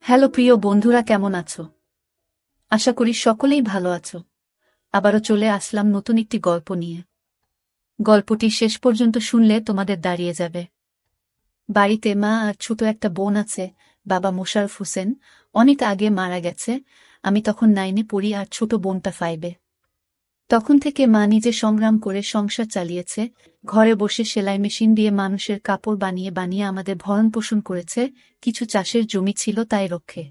Hello প্রিয় বন্ধুরা, কেমন আছো? আশা করি সকলেই ভালো আছো। আবারও চলে আসলাম নতুন একটি গল্প নিয়ে। গল্পটি শেষ পর্যন্ত শুনলে তোমাদের দাঁড়িয়ে যাবে। বাড়িতে মা আর ছোট একটা বোন আছে। বাবা মোশাররফ হোসেন অনেক আগে মারা গেছে। আমি তখন 9-এ পড়ি আর ছোট বোনটা 5-এ। তখন থেকে মা নিজে সংগ্রাম করে সংসার চালিয়েছে। ঘরে বসে সেলাই মেশিন দিয়ে মানুষের কাপড় বানিয়ে বানিয়ে আমাদের ভরণ-পোষণ করেছে। কিছু চাষের জমি ছিল তাই রক্ষে।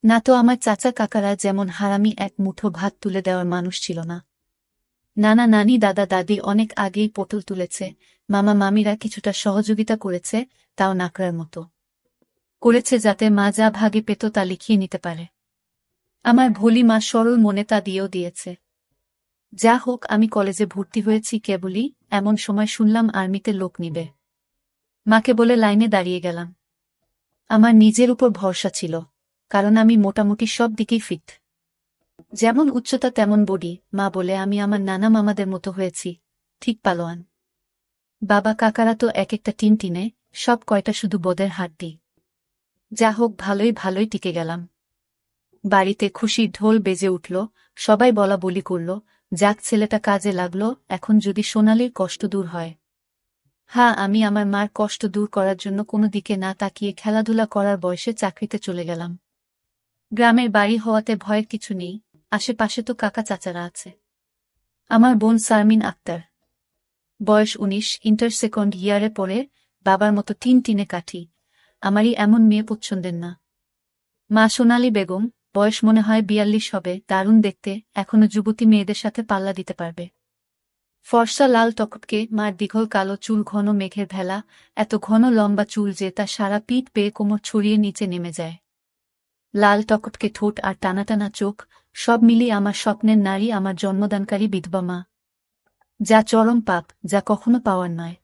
না তো আমার চাচা কাকারা যেমন হারামি এক মুঠো ভাত তুলে দেওয়ার মানুষ ছিল না। নানা নানি দাদা দাদি অনেক আগেই পটল তুলেছে। মামা মামিরা কিছুটা সহযোগিতা করেছে, তাও নাকড়ার মতো করেছে, যাতে মা যা ভাগে পেত তা লিখিয়ে নিতে পারে। আমার ভোলি মা সরল মনে তা দিয়েও দিয়েছে। যা হোক, আমি কলেজে ভর্তি হয়েছি কেবলই, এমন সময় শুনলাম আর্মিতে লোক নিবে। মাকে বলে লাইনে দাঁড়িয়ে গেলাম। আমার নিজের উপর ভরসা ছিল, কারণ আমি মোটামুটি সব দিকেই ফিট। যেমন উচ্চতা তেমন বডি। মা বলে আমি আমার নানা মামাদের মতো হয়েছি, ঠিক পালোয়ান। বাবা কাকারা তো এক একটা টিনে, সব কয়টা শুধু বদের হাড্ডি। যা হোক, ভালোই ভালোই টিকে গেলাম। বাড়িতে খুশির ঢোল বেজে উঠল, সবাই বলা বলি করল, যাক ছেলেটা কাজে লাগলো, এখন যদি সোনালির কষ্ট দূর হয়। হ্যাঁ, আমি আমার মার কষ্ট দূর করার জন্য কোনো দিকে না তাকিয়ে খেলাধুলা করার বয়সে চাকরিতে চলে গেলাম। গ্রামের বাড়ি হওয়াতে ভয়ের কিছু নেই, আশেপাশে তো কাকা চাচারা আছে। আমার বোন শারমিন আক্তার, বয়স 19, ইন্টার সেকেন্ড ইয়ারে পড়ে। বাবার মতো টিনে কাঠি। আমারই এমন মেয়ে পছন্দের না। মা সোনালী বেগম, বয়স মনে হয় 42 হবে, দারুণ দেখতে, এখনো যুবতী মেয়েদের সাথে পাল্লা দিতে পারবে। ফর্সা লাল টকটকে, মার দীঘল কালো চুল ঘন মেঘের ভেলা, এত ঘন লম্বা চুল যে তা সারা পিঠ পেয়ে কোমর ছড়িয়ে নিচে নেমে যায়। লাল টকটকে ঠোঁট আর টানা টানা চোখ, সব মিলিয়ে আমার স্বপ্নের নারী, আমার জন্মদানকারী বিধবা মা। যা চরম পাপ, যা কখনো পাওয়ার নয়।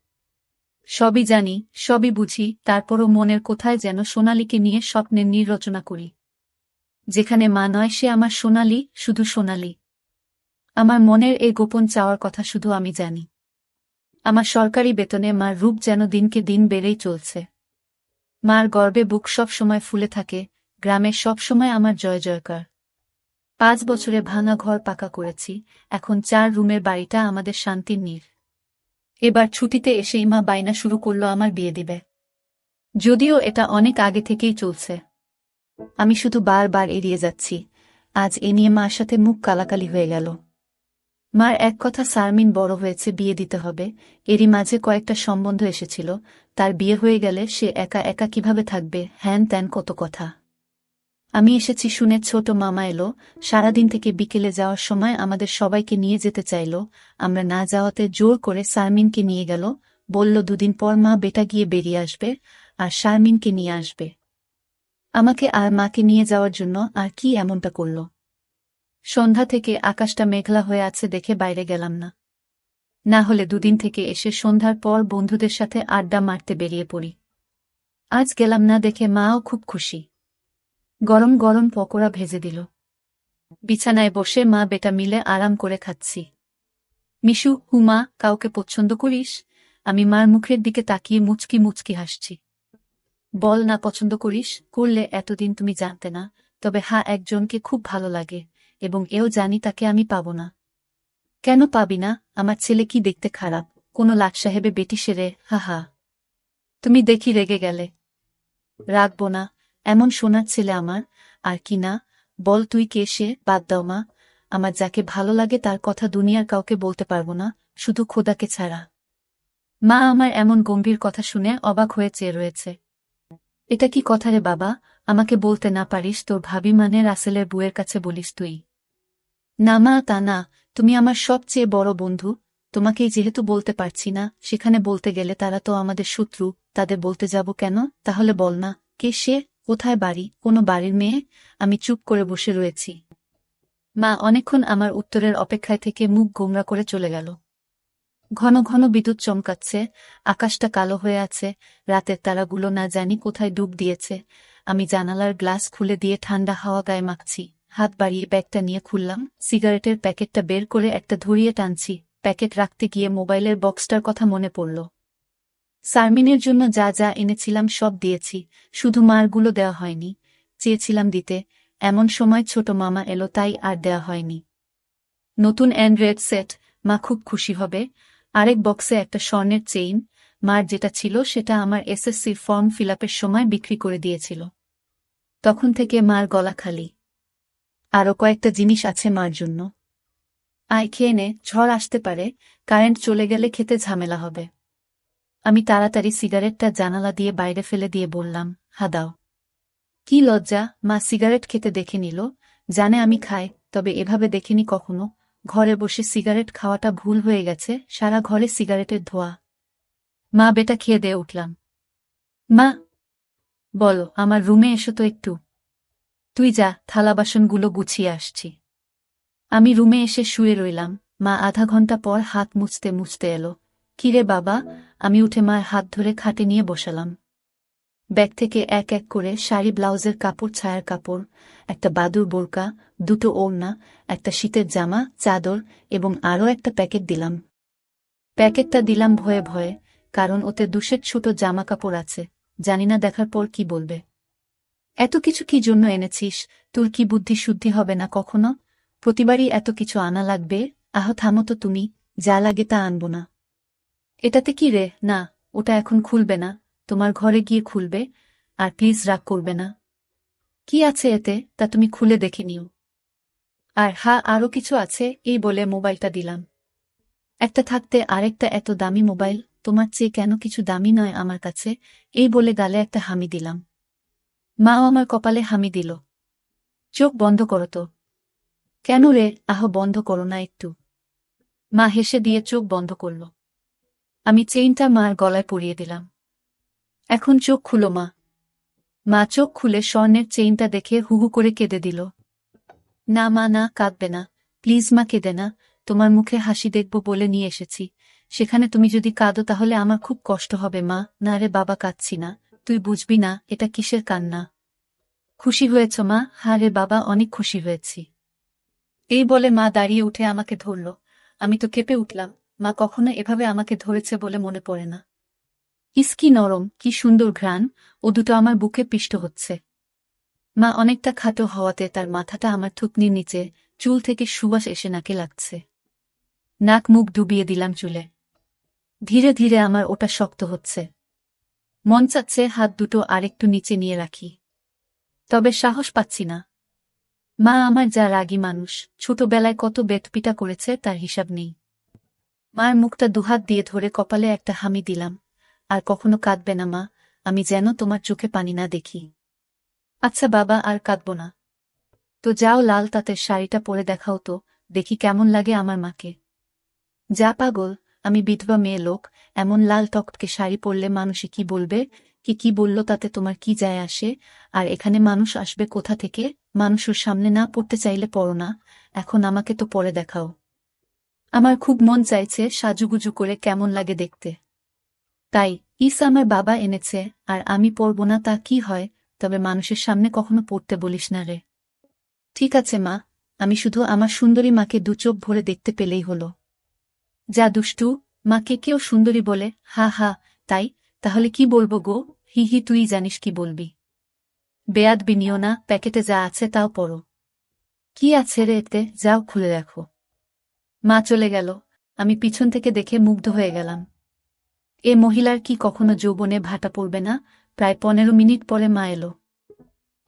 সবই জানি, সবই বুঝি, তারপরও মনের কোথায় যেন সোনালীকে নিয়ে স্বপ্নের নীড় রচনা করি। যেখানে মা নয়, সে আমার সোনালী, শুধু সোনালী। আমার মনের এই গোপন চাওয়ার কথা শুধু আমি জানি। আমার সরকারি বেতনে মার রূপ যেন দিনকে দিন বেড়েই চলছে। মার গর্বে বুক সব সময় ফুলে থাকে, গ্রামে সব সময় আমার জয় জয়কার। 5 বছরে ভাঙা ঘর পাকা করেছি, এখন 4 রুমের বাড়িটা আমাদের শান্তির নীড়। এবার ছুটিতে এসেই মা বায়না শুরু করলো আমার বিয়ে দিবে। যদিও এটা অনেক আগে থেকেই চলছে, আমি শুধু বারবার এড়িয়ে যাচ্ছি। আজ এ নিয়ে মার সাথে মুখ কালাকালি হয়ে গেল। মার এক কথা, শারমিন বড় হয়েছে, বিয়ে দিতে হবে। এরই মাঝে কয়েকটা সম্বন্ধ এসেছিল, তার বিয়ে হয়ে গেলে সে একা একা কিভাবে থাকবে, হ্যান ত্যান কত কথা। আমি এসেছি শুনে ছোট মামা এলো, সারাদিন থেকে বিকেলে যাওয়ার সময় আমাদের সবাইকে নিয়ে যেতে চাইল। আমরা না যাওয়াতে জোর করে শারমিনকে নিয়ে গেল, বলল 2 দিন পর মা বেটা গিয়ে বেরিয়ে আসবে, আর শারমিনকে নিয়ে আসবে। আমাকে আর মাকে নিয়ে যাওয়ার জন্য আর কি এমনটা করল। সন্ধ্যা থেকে আকাশটা মেঘলা হয়ে আছে দেখে বাইরে গেলাম না। না হলে 2 দিন থেকে এসে সন্ধ্যার পর বন্ধুদের সাথে আড্ডা মারতে বেরিয়ে পড়ি। আজ গেলাম না দেখে মাও খুব খুশি। গরম গরম পকোড়া ভেজে দিল। বিছানায় বসে মা বেটা মিলে আরাম করে খাচ্ছি। মিশু, হুমা, কাউকে পছন্দ করিস? আমি মার মুখের দিকে তাকিয়ে মুচকি মুচকি হাসছি। বল না পছন্দ করিস, করলে এতদিন তুমি জানতে না। তবে হ্যাঁ, একজনকে খুব ভালো লাগে, এবং এও জানি তাকে আমি পাব না। কেন পাবি না? আমার ছেলে কি দেখতে খারাপ? কোনো লাট সাহেবে বেটি সেরে? হা হা। তুমি দেখি রেগে গেলে। রাখবো না, এমন সোনার ছেলে আমার। আর কি না, বল তুই কে সে? বাদ দাও মা, আমার যাকে ভালো লাগে তার কথা দুনিয়ার কাউকে বলতে পারবো না, শুধু খোদাকে ছাড়া। মা আমার এমন গম্ভীর কথা শুনে অবাক হয়ে চেয়ে রয়েছে। এটা কি কথা রে বাবা? আমাকে বলতে না পারিস তোর ভাবি মানে রাসেলের বুয়ের কাছে বলিস তুই? না মা, তা না, তুমি আমার সবচেয়ে বড় বন্ধু। তোমাকেই যেহেতু বলতে পারছি না, সেখানে বলতে গেলে তারা তো আমাদের শত্রু, তাদের বলতে যাব কেন? তাহলে বল না, কে সে, কোথায় বাড়ি, কোনো বাড়ির মেয়ে? আমি চুপ করে বসে রয়েছি। মা অনেকক্ষণ আমার উত্তরের অপেক্ষায় থেকে মুখ গোমরা করে চলে গেল। ঘন ঘন বিদ্যুৎ চমকাচ্ছে, আকাশটা কালো হয়ে আছে, রাতের তারাগুলো না জানি কোথায় ডুব দিয়েছে। আমি জানালার গ্লাস খুলে দিয়ে ঠান্ডা হাওয়া গায়ে মাখছি। হাত বাড়িয়ে ব্যাগটা নিয়ে খুললাম, সিগারেটের প্যাকেটটা বের করে একটা ধরিয়ে টানছি। প্যাকেট রাখতে গিয়ে মোবাইলের বক্সটার কথা মনে পড়ল। শারমিনের জন্য যা যা এনেছিলাম সব দিয়েছি, শুধু মারগুলো দেওয়া হয়নি। চেয়েছিলাম দিতে, এমন সময় ছোট মামা এলো, তাই আর দেয়া হয়নি। নতুন অ্যান্ড্রয়েড সেট, মা খুব খুশি হবে। আরেক বক্সে একটা স্বর্ণের চেইন, মার যেটা ছিল সেটা আমার এসএসসির ফর্ম ফিলআপের সময় বিক্রি করে দিয়েছিল। তখন থেকে মার গলা খালি। আরও কয়েকটা জিনিস আছে মার জন্য। আয় খেয়ে নে, ঝড় আসতে পারে, কারেন্ট চলে গেলে খেতে ঝামেলা হবে। আমি তাড়াতাড়ি সিগারেটটা জানালা দিয়ে বাইরে ফেলে দিয়ে বললাম, হা দাও। কি লজ্জা, মা সিগারেট খেতে দেখে নিল, জানে আমি খাই, তবে এভাবে দেখেনি কখনো। ঘরে বসে সিগারেট খাওয়াটা ভুল হয়ে গেছে, সারা ঘরে সিগারেটের ধোঁয়া। মা বেটা খেয়ে দিয়ে উঠলাম। মা, বলো, আমার রুমে এসো তো একটু। তুই যা, থালা বাসনগুলো গুছিয়ে আসছি। আমি রুমে এসে শুয়ে রইলাম। মা আধা ঘন্টা পর হাত মুছতে মুছতে এলো। কিরে বাবা? আমি উঠে মার হাত ধরে খাটে নিয়ে বসালাম। ব্যাগ থেকে এক এক করে শাড়ি, ব্লাউজের কাপড়, ছায়ার কাপড়, একটা বাদুর বোরকা, দুটো ওড়না, একটা শীতের জামা, চাদর এবং আরও একটা প্যাকেট দিলাম। প্যাকেটটা দিলাম ভয়ে ভয়ে, কারণ ওতে 2 সেট ছোট জামা কাপড় আছে। জানিনা দেখার পর কি বলবে। এত কিছু কি জন্য এনেছিস? তোর কি বুদ্ধি শুদ্ধি হবে না কখনো? প্রতিবারই এত কিছু আনা লাগবে? আহ থামো তো তুমি, যা লাগে তা আনবো না। এটাতে কি রে? না, ওটা এখন খুলবে না, তোমার ঘরে গিয়ে খুলবে। আর প্লিজ রাগ করবে না। কি আছে এতে, তা তুমি খুলে দেখে নিও। আর হ্যাঁ, আরও কিছু আছে, এই বলে মোবাইলটা দিলাম। একটা থাকতে আরেকটা এত দামি মোবাইল, তোমার চেয়ে কেন কিছু দামি নয় আমার কাছে। এই বলে গালে একটা হামি দিলাম। মাও আমার কপালে হামি দিল। চোখ বন্ধ করো তো। কেন রে? আহ বন্ধ করো না একটু। মা হেসে দিয়ে চোখ বন্ধ করল। আমি চেইনটা মার গলায় পরিয়ে দিলাম। এখন চোখ খুলো মা। মা চোখ খুলে স্বর্ণের চেইনটা দেখে হুহু করে কেঁদে দিল। না মা, না, কাঁদবে না, প্লিজ মা, কেঁদে না। তোমার মুখে হাসি দেখব বলে নিয়ে এসেছি, সেখানে তুমি যদি কাঁদো তাহলে আমার খুব কষ্ট হবে মা। না রে বাবা, কাঁদছি না, তুই বুঝবি না এটা কিসের কান্না। খুশি হয়েছ মা? হ্যাঁ রে বাবা, অনেক খুশি হয়েছি। এই বলে মা দাঁড়িয়ে উঠে আমাকে ধরল। আমি তো কেঁপে উঠলাম। মা কখনো এভাবে আমাকে ধরেছে বলে মনে পড়ে না। ইস কি নরম, কি সুন্দর ঘ্রাণ, ও দুটো আমার বুকে পিষ্ট হচ্ছে। মা অনেকটা খাটো হওয়াতে তার মাথাটা আমার থুতনির নিচে, চুল থেকে সুবাস এসে নাকে লাগছে। নাক মুখ ডুবিয়ে দিলাম চুলে। ধীরে ধীরে আমার ওটা শক্ত হচ্ছে। মন চাচ্ছে হাত দুটো আরেকটু নিচে নিয়ে রাখি, তবে সাহস পাচ্ছি না। মা আমার যা রাগী মানুষ, ছোটবেলায় কত বেতপিটা করেছে তার হিসাব নেই। মার মুখটা দুহাত দিয়ে ধরে কপালে একটা হামি দিলাম। আর কখনো কাঁদবে না মা, আমি যেন তোমার চোখে পানি না দেখি। আচ্ছা বাবা, আর কাঁদব না। তো যাও, লাল তাঁতের শাড়িটা পরে দেখাও তো, দেখি কেমন লাগে আমার মাকে। যা পাগল, আমি বিধবা মেয়ে লোক, এমন লাল টকটকে শাড়ি পরলে মানুষে কি বলবে? কি বলল তাতে তোমার কি যায় আসে? আর এখানে মানুষ আসবে কোথা থেকে? মানুষের সামনে না পড়তে চাইলে পড়ো না, এখন আমাকে তো পরে দেখাও। আমার খুব মন চাইছে সাজুগুজু করে কেমন লাগে দেখতে। তাই আমার বাবা এনেছে, আর আমি পরব না তা কি হয়? তবে মানুষের সামনে কখনো পড়তে বলিস না রে। ঠিক আছে মা, আমি শুধু আমার সুন্দরী মাকে 2 চোখ ভরে দেখতে পেলেই হলো। যা দুষ্টু, মাকে কেউ সুন্দরী বলে? হা হা, তাই? তাহলে কি বলবো গো? হি হি, তুই জানিস কি বলবি। বেয়াদবি নিও না, প্যাকেটে যা আছে তাও পড়ো। কি আছে রে এতে? যাও খুলে রাখো। মা চলে গেল। আমি পিছন থেকে দেখে মুগ্ধ হয়ে গেলাম। এ মহিলার কি কখনো যৌবনে ভাটা পড়বে না? প্রায় 15 মিনিট পরে মা এলো।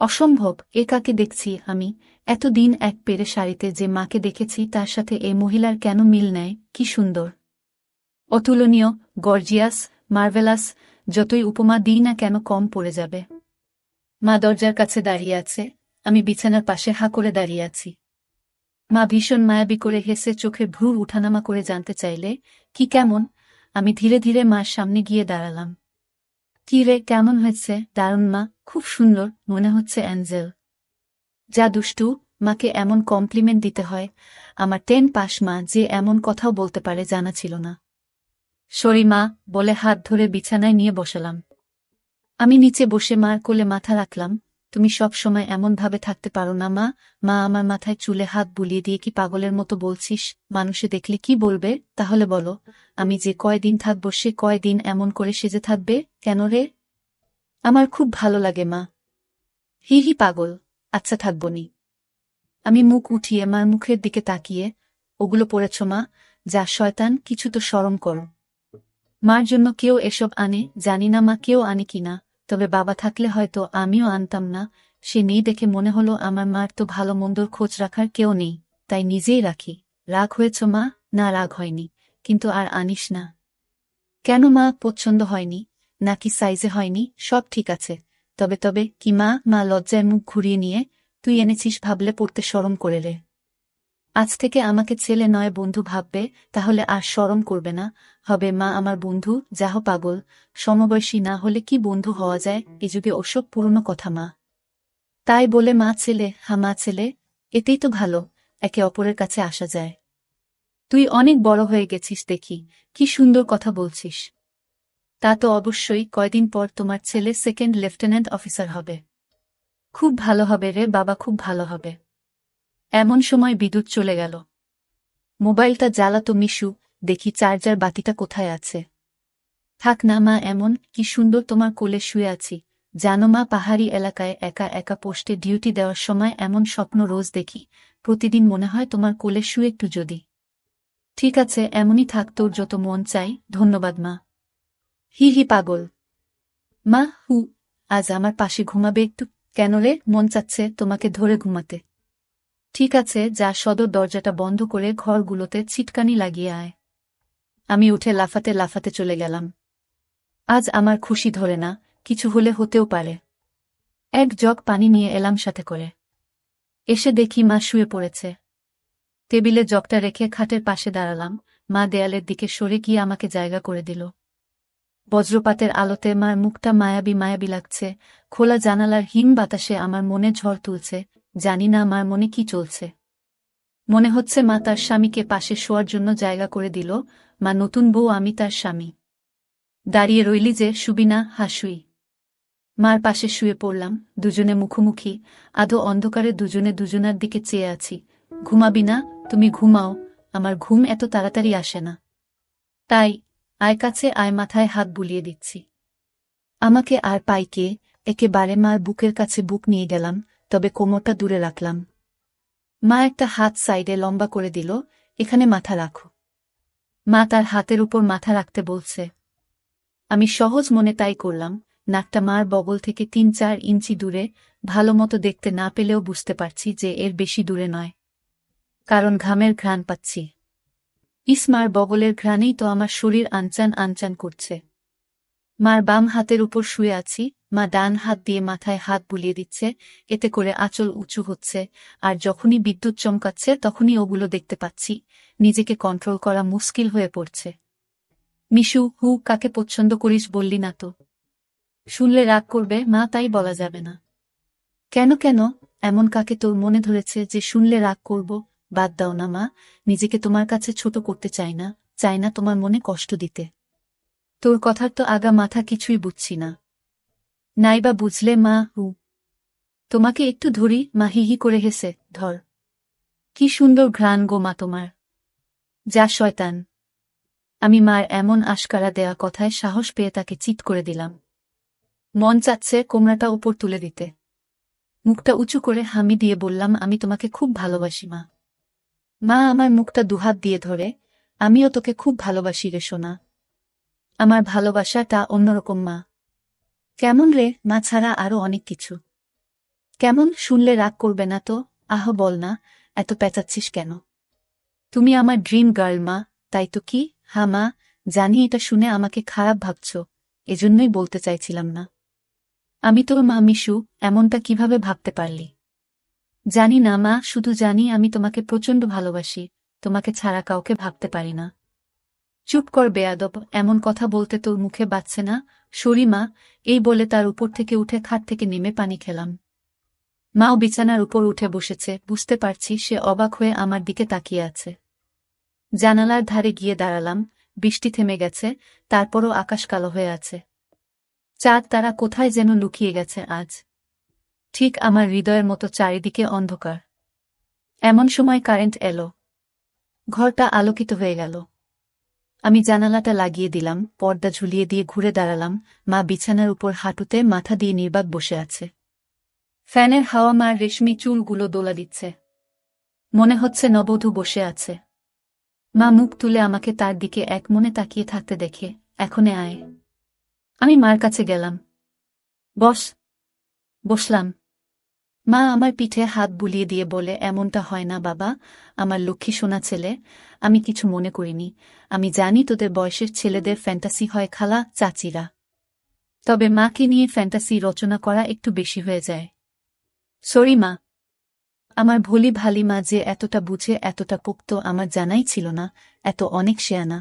অসম্ভব, এ কাকে দেখছি আমি? এতদিন এক পেরে শাড়িতে যে মাকে দেখেছি তার সাথে এ মহিলার কেন মিল নেয়? কি সুন্দর, অতুলনীয়, গর্জিয়াস, মার্ভেলাস, যতই উপমা দিই না কেন কম পড়ে যাবে। মা দরজার কাছে দাঁড়িয়ে আছে, আমি বিছানার পাশে হা করে দাঁড়িয়ে আছি। মা ভীষণ মায়াবী করে হেসে চোখের ভ্রু উঠানামা করে জানতে চাইলে, কি কেমন? আমি ধীরে ধীরে মার সামনে গিয়ে দাঁড়ালাম। কি রে, কেমন হয়েছে? দারুণ মা, খুব সুন্দর, মনে হচ্ছে অ্যাঞ্জেল। যা দুষ্টু, মাকে এমন কমপ্লিমেন্ট দিতে হয়? আমার 10 পাস মা যে এমন কথাও বলতে পারে জানা ছিল না। সরি মা, বলে হাত ধরে বিছানায় নিয়ে বসালাম। আমি নিচে বসে মার কোলে মাথা রাখলাম। তুমি সব সময় এমন ভাবে থাকতে পারো না মা। মা আমার মাথায় চুলে হাত বুলিয়ে দিয়ে, কি পাগলের মতো বলছিস? মানুষে দেখলে কি বলবে? তাহলে বলো, আমি যে কয়দিন থাকবো সে কয়দিন এমন করে সেজে থাকবে কেন রে? আমার খুব ভালো লাগে মা। হি হি পাগল, আচ্ছা থাকবনি। আমি মুখ উঠিয়ে মার মুখের দিকে তাকিয়ে, ওগুলো পড়েছ মা, যা শয়তান, কিছু তো শরম করো। মার জন্য কেউ এসব আনে, জানি না মা কেউ আনে কিনা, তবে বাবা থাকলে হয়তো আমিও আনতাম না। সে নেই দেখে মনে হলো আমার মার তো ভালো মন্দর খোঁজ রাখার কেউ নেই, তাই নিজেই রাখি। রাগ হয়েছ মা? না, রাগ হয়নি, কিন্তু আর আনিস না। কেন মা, পছন্দ হয়নি? নাকি সাইজে হয়নি? সব ঠিক আছে। তবে তবে কি মা? মা লজ্জায় মুখ ঘুরিয়ে নিয়ে, তুই এনেছিস ভাবলে পড়তে শরম করে রে। আজ থেকে আমাকে ছেলে নয় বন্ধু ভাববে, তাহলে আর শরম করবে না। হবে মা আমার বন্ধু, যাহ পাগল, সমবয়সী না হলে কি বন্ধু হওয়া যায় এ যুগে? ওসব পুরনো কথা মা। তাই বলে মা ছেলে, হা মা ছেলে, এতেই তো ভালো, একে অপরের কাছে আসা যায়। তুই অনেক বড় হয়ে গেছিস দেখি, কি সুন্দর কথা বলছিস। তা তো অবশ্যই, কয়দিন পর তোমার ছেলে সেকেন্ড লেফটেন্যান্ট অফিসার হবে। খুব ভালো হবে রে বাবা, খুব ভালো হবে। এমন সময় বিদ্যুৎ চলে গেল। মোবাইলটা জ্বালাতো মিশু, দেখি চার্জার বাতিটা কোথায় আছে। থাক না মা এমন, কি সুন্দর তোমার কোলে শুয়ে আছি। জানো মা, পাহাড়ি এলাকায় একা একা পোস্টে ডিউটি দেওয়ার সময় এমন স্বপ্ন রোজ দেখি। প্রতিদিন মনে হয় তোমার কোলে শুয়ে একটু যদি। ঠিক আছে, এমনই থাক, তোর যত মন চাই। ধন্যবাদ মা। হি হি পাগল। মা হু, আজ আমার পাশে ঘুমাবে একটু। কেন রে, মন চাচ্ছে তোমাকে ধরে ঘুমাতে? ঠিক আছে, যা সদর দরজাটা বন্ধ করে ঘরগুলোতে ছিটকানি লাগিয়ে আয়। আমি উঠে লাফাতে লাফাতে চলে গেলাম। আজ আমার খুশি ধরে না, কিছু হলে হতেও পারে। এক জগ পানি নিয়ে এলাম সাথে করে। এসে দেখি মা শুয়ে পড়েছে। টেবিলে জগটা রেখে খাটের পাশে দাঁড়ালাম। মা দেয়ালের দিকে সরে গিয়ে আমাকে জায়গা করে দিল। বজ্রপাতের আলোতে মার মুখটা মায়াবী মায়াবী লাগছে। খোলা জানালার হিম বাতাসে আমার মনে ঝড় তুলছে। জানি না মার মনে কি চলছে। মনে হচ্ছে মা তার স্বামীকে পাশে শোয়ার জন্য জায়গা করে দিল। মা নতুন বউ, আমি তার স্বামী। দাঁড়িয়ে রইলি যে, শুবি না? হাসুই। মার পাশে শুয়ে পড়লাম, দুজনে মুখোমুখি। আধো অন্ধকারে দুজনে দুজনার দিকে চেয়ে আছি। ঘুমাবি না? তুমি ঘুমাও, আমার ঘুম এত তাড়াতাড়ি আসে না। তাই আয় কাছে আয়, মাথায় হাত বুলিয়ে দিচ্ছি। আমাকে আর পাইকে একেবারে মার বুকের কাছে বুক নিয়ে গেলাম, তবে কোমরটা দূরে রাখলাম। মা একটা হাত সাইডে লম্বা করে দিল। এখানে মাথা রাখো। মা তার হাতের উপর মাথা রাখতে বলছে। আমি সহজ মনে তাই করলাম। নাকটা মার বগল থেকে ৩-৪ ইঞ্চি দূরে। ভালো মতো দেখতে না পেলেও বুঝতে পারছি যে এর বেশি দূরে নয়, কারণ ঘামের ঘ্রাণ পাচ্ছি। মার বগলের ঘ্রাণেই তো আমার শরীর আনচান আনচান করছে। মার বাম হাতের উপর শুয়ে আছি, মা ডান হাত দিয়ে মাথায় হাত বুলিয়ে দিচ্ছে, এতে করে আঁচল উঁচু হচ্ছে। আর যখনই বিদ্যুৎ চমকাচ্ছে তখনই ওগুলো দেখতে পাচ্ছি। নিজেকে কন্ট্রোল করা মুশকিল হয়ে পড়ছে। মিশু, হু, কাকে পছন্দ করিস বললি না তো? শুনলে রাগ করবে মা, তাই বলা যাবে না। কেন কেন, এমন কাকে তোর মনে ধরেছে যে শুনলে রাগ করব? বাদ দাও না মা, নিজেকে তোমার কাছে ছোট করতে চাই না তোমার মনে কষ্ট দিতে। তোর কথার তো আগা মাথা কিছুই বুঝছি না। নাইবা বুঝলে মা, হু। তোমাকে একটু ধরি? মা হিহি করে হেসে, ধর। কি সুন্দর ঘ্রাণ গো মা তোমার। যা শয়তান। আমি মার এমন আশকারা দেয়া কথায় সাহস পেয়ে তাকে চিৎ করে দিলাম। মন চাচ্ছে কোমরাটা উপর তুলে দিতে। মুখটা উঁচু করে হামি দিয়ে বললাম, আমি তোমাকে খুব ভালোবাসি মা। মা আমার মুখটা দুহাত দিয়ে ধরে, আমিও তোকে খুব ভালোবাসি রে সোনা। আমার ভালোবাসাটা অন্যরকম মা। কেমন রে? মা ছাড়া আরো অনেক কিছু। কেমন? শুনলে রাগ করবে না তো? আহ বল না, এত পেঁচাচ্ছিস কেন? তুমি আমার ড্রিম গার্ল মা। তাই তো। কি? হ্যাঁ মা, জানি এটা শুনে আমাকে খারাপ ভাবছ, এজন্যই বলতে চাইছিলাম না। আমি তোর মা মিশু, এমনটা কিভাবে ভাবতে পারলি? জানি না মা, শুধু জানি আমি তোমাকে প্রচণ্ড ভালোবাসি। তোমাকে ছাড়া কাউকে ভাবতে পারি না। চুপ কর বেয়াদব, এমন কথা বলতে তোর মুখে বাজছে না? সরি মা। এই বলে তার উপর থেকে উঠে খাট থেকে নেমে পানি খেলাম। মাও বিছানার উপর উঠে বসেছে, বুঝতে পারছি সে অবাক হয়ে আমার দিকে তাকিয়ে আছে। জানালার ধারে গিয়ে দাঁড়ালাম। বৃষ্টি থেমে গেছে, তারপরও আকাশ কালো হয়ে আছে। চাঁদ তারা কোথায় যেন লুকিয়ে গেছে আজ। ঠিক আমার হৃদয়ের মতো চারিদিকে অন্ধকার। এমন সময় কারেন্ট এলো। ঘরটা আলোকিত হয়ে গেল। আমি জানালাটা লাগিয়ে দিলাম, পর্দা ঝুলিয়ে দিয়ে ঘুরে দাঁড়ালাম। মা বিছানার উপর হাঁটুতে মাথা দিয়ে নির্বাক বসে আছে। ফ্যানের হাওয়া মার রেশমি চুলগুলো দোলা দিচ্ছে। মনে হচ্ছে নববধূ বসে আছে। মা মুখ তুলে আমাকে তার দিকে এক মনে তাকিয়ে থাকতে দেখে, এখনে আয়। আমি মার কাছে গেলাম। বস। বসলাম। মা আমার পিঠে হাত বুলিয়ে দিয়ে বলে, এমনটা হয় না বাবা, আমার লক্ষ্মী সোনা ছেলে, আমি কিছু মনে করিনি। আমি জানি তোদের বয়সের ছেলেদের ফ্যান্টাসি হয় খালা চাচিরা, তবে মাকে নিয়ে ফ্যান্টাসি রচনা করা একটু বেশি হয়ে যায়। সরি মা। আমার ভোলি ভালি মা যে এতটা বুঝে এতটা পোক্ত আমার জানাই ছিল না, এত অনেক শেয়ানা।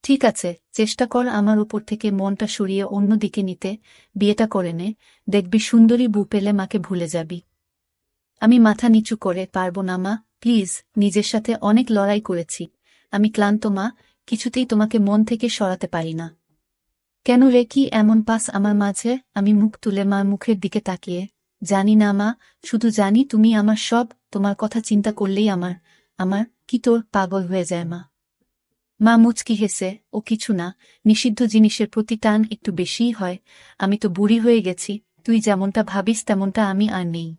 ঠিক আছে, চেষ্টা কর আমার উপর থেকে মনটা সরিয়ে অন্য দিকে নিতে, বিয়েটা করে নে, দেখবি সুন্দরী বউ পেলে মাকে ভুলে যাবি। আমি মাথা নিচু করে, পারবো না মা, প্লিজ, নিজের সাথে অনেক লড়াই করেছি, আমি ক্লান্ত মা, কিছুতেই তোমাকে মন থেকে সরাতে পারি না। কেন রে, কি এমন পাস আমার মাঝে? আমি মুখ তুলে মার মুখের দিকে তাকিয়ে, জানি না মা, শুধু জানি তুমি আমার সব, তোমার কথা চিন্তা করলেই আমার আমার কি তোর পাগল হয়ে যায় মা। মা মুচকি হেসে, ও কিছু না, নিষিদ্ধ জিনিসের প্রতি টান একটু বেশিই হয়, আমি তো বুড়ি হয়ে গেছি, তুই যেমনটা ভাবিস তেমনটা আমি আর নেই।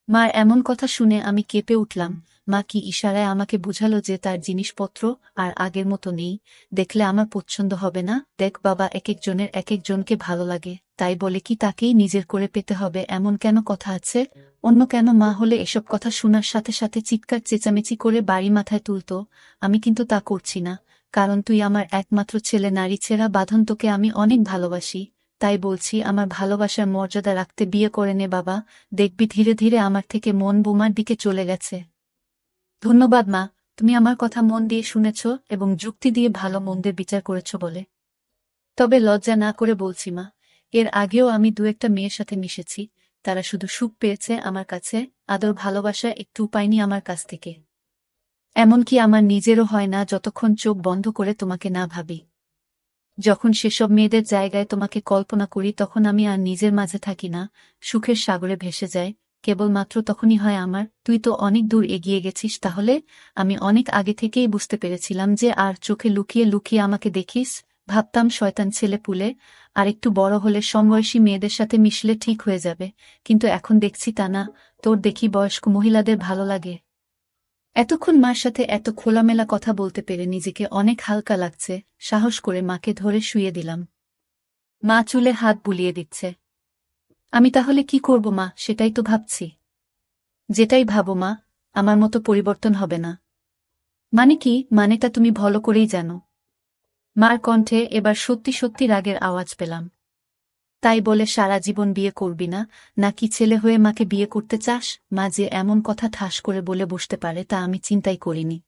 মার এমন কথা শুনে আমি কেঁপে উঠলাম। মা কি ইশারায় আমাকে বুঝালো যে তার জিনিসপত্র আর আগের মতো নেই, দেখলে আমার পছন্দ হবে না? দেখ বাবা, এক একজনের এক একজনকে ভালো লাগে, তাই বলে কি তাকেই নিজের করে পেতে হবে এমন কেন কথা আছে? অন্য কেন মা হলে এসব কথা শোনার সাথে সাথে চিৎকার চেঁচামেচি করে বাড়ি মাথায় তুলত। আমি কিন্তু তা করছি না, কারণ তুই আমার একমাত্র ছেলে, নারী ছেঁড়া বাঁধন, তোকে আমি অনেক ভালোবাসি, তাই বলছি আমার ভালোবাসার মর্যাদা রাখতে বিয়ে করে নে বাবা, দেখবি ধীরে ধীরে আমার থেকে মন বোমার দিকে চলে গেছে। ধন্যবাদ মা, তুমি আমার কথা মন দিয়ে শুনেছ এবং যুক্তি দিয়ে ভালো মন্দের বিচার করেছ বলে। তবে লজ্জা না করে বলছি মা, এর আগেও আমি দু একটা মেয়ের সাথে মিশেছি, তারা শুধু সুখ পেয়েছে আমার কাছে, আদর ভালোবাসা একটু পাইনি আমার কাছ থেকে। এমনকি আমার নিজেরও হয় না যতক্ষণ চোখ বন্ধ করে তোমাকে না ভাবি। যখন সেসব মেয়েদের জায়গায় তোমাকে কল্পনা করি তখন আমি আর নিজের মাঝে থাকি না, সুখের সাগরে ভেসে যায়, কেবলমাত্র তখনই হয় আমার। তুই তো অনেক দূর এগিয়ে গেছিস তাহলে, আমি অনেক আগে থেকেই বুঝতে পেরেছিলাম যে আর চোখে লুকিয়ে লুকিয়ে আমাকে দেখিস, ভাবতাম শয়তান ছেলে পুলে, আর একটু বড় হলে সমবয়সী মেয়েদের সাথে মিশলে ঠিক হয়ে যাবে, কিন্তু এখন দেখছি তা না, তোর দেখি বয়স্ক মহিলাদের ভালো লাগে। এতক্ষণ মার সাথে এত খোলামেলা কথা বলতে পেরে নিজেকে অনেক হালকা লাগছে, সাহস করে মাকে ধরে শুইয়ে দিলাম। মা চুলে হাত বুলিয়ে দিচ্ছে। আমি তাহলে কি করব মা, সেটাই তো ভাবছি। যেটাই ভাবো মা, আমার মতো পরিবর্তন হবে না। মানে কি? মানেটা তুমি ভালো করেই জানো। মার কণ্ঠে এবার সত্যি সত্যি রাগের আওয়াজ পেলাম। তাই বলে সারা জীবন বিয়ে করবি না, নাকি ছেলে হয়ে মাকে বিয়ে করতে চাস? মা যে এমন কথা ঠাস করে বলে বসতে পারে তা আমি চিন্তাই করিনি।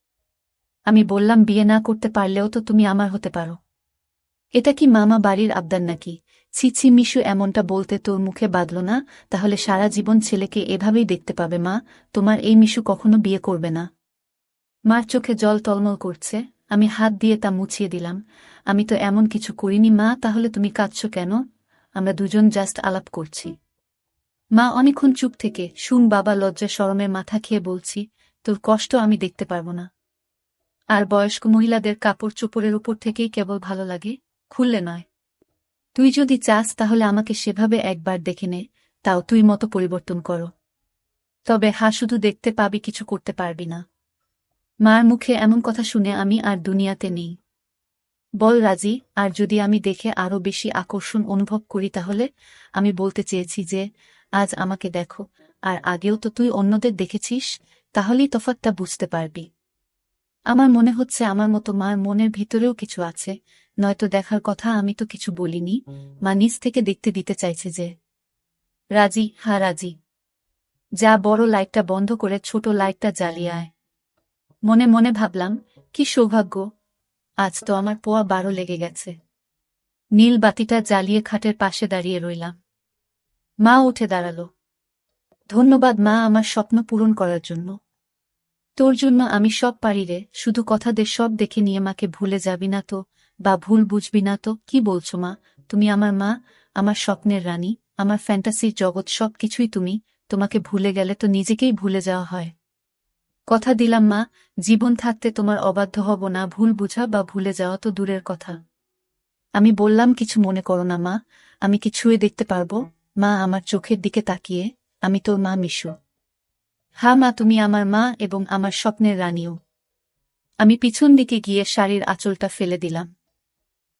আমি বললাম, বিয়ে না করতে পারলেও তো তুমি আমার হতে পারো। এটা কি মামা বাড়ির আবদার নাকি? ছি ছি মিশু, এমনটা বলতে তোর মুখে বাঁধল না? তাহলে সারা জীবন ছেলেকে এভাবেই দেখতে পাবে মা, তোমার এই মিশু কখনো বিয়ে করবে না। মার চোখে জল টলমল করছে, আমি হাত দিয়ে তা মুছিয়ে দিলাম। আমি তো এমন কিছু করিনি মা, তাহলে তুমি কাঁদছ কেন? আমরা দুজন জাস্ট আলাপ করছি। মা অনেকক্ষণ চুপ থেকে, শুন বাবা, লজ্জা শরমে মাথা খেয়ে বলছি, তোর কষ্ট আমি দেখতে পারবো না। আর বয়স্ক মহিলাদের কাপড় চোপড়ের উপর থেকেই কেবল ভালো লাগে, খুললে নয়। তুই যদি চাস তাহলে আমাকে সেভাবে একবার দেখে নে, তাও তুই মতো পরিবর্তন করো। তবে শুধু দেখতে পাবি, কিছু করতে পারবি না। মার মুখে এমন কথা শুনে আমি আর দুনিয়াতে নেই। বল রাজি, আর যদি আমি দেখে আরো বেশি আকর্ষণ অনুভব করি তাহলে? আমি বলতে চেয়েছি যে, আজ আমাকে দেখো, আর আগেও তো তুই অন্যদের দেখেছিস, তাহলেই তফাৎটা বুঝতে পারবি। আমার মনে হচ্ছে আমার মতো মার মনের ভিতরেও কিছু আছে, নয়তো দেখার কথা আমি তো কিছু বলিনি। মা নিজ থেকে দেখতে দিতে চাইছে যে। রাজি? হ্যাঁ রাজি। যা, বড় লাইটটা বন্ধ করে ছোট লাইটটা জ্বালিয়ে আয়। মনে মনে ভাবলাম, কি সৌভাগ্য, আজ তো আমার পোয়া 12 লেগে গেছে। নীল বাতিটা জ্বালিয়ে খাটের পাশে দাঁড়িয়ে রইলাম। মা উঠে দাঁড়াল। ধন্যবাদ মা, আমার স্বপ্ন পূরণ করার জন্য। তোর জন্য আমি সব পারি রে, শুধু কথা দে সব দেখে নিয়ে মাকে ভুলে যাবি না তো, বা ভুল বুঝবি না তো? কি বলছো মা, তুমি আমার মা, আমার স্বপ্নের রানী, আমার ফ্যান্টাসির জগৎ, সব কিছুই তুমি। তোমাকে ভুলে গেলে তো নিজেকেই ভুলে যাওয়া হয়। কথা দিলাম মা, জীবন থাকতে তোমার অবাধ্য হব না, ভুল বুঝা বা ভুলে যাওয়া তো দূরের কথা। আমি বললাম, কিছু মনে করো না মা, আমি কি ছুঁয়ে দেখতে পারবো? মা আমার চোখের দিকে তাকিয়ে, আমি তোর মা মিশু। হ্যাঁ মা, তুমি আমার মা এবং আমার স্বপ্নের রানীও। আমি পিছন দিকে গিয়ে শাড়ির আঁচলটা ফেলে দিলাম।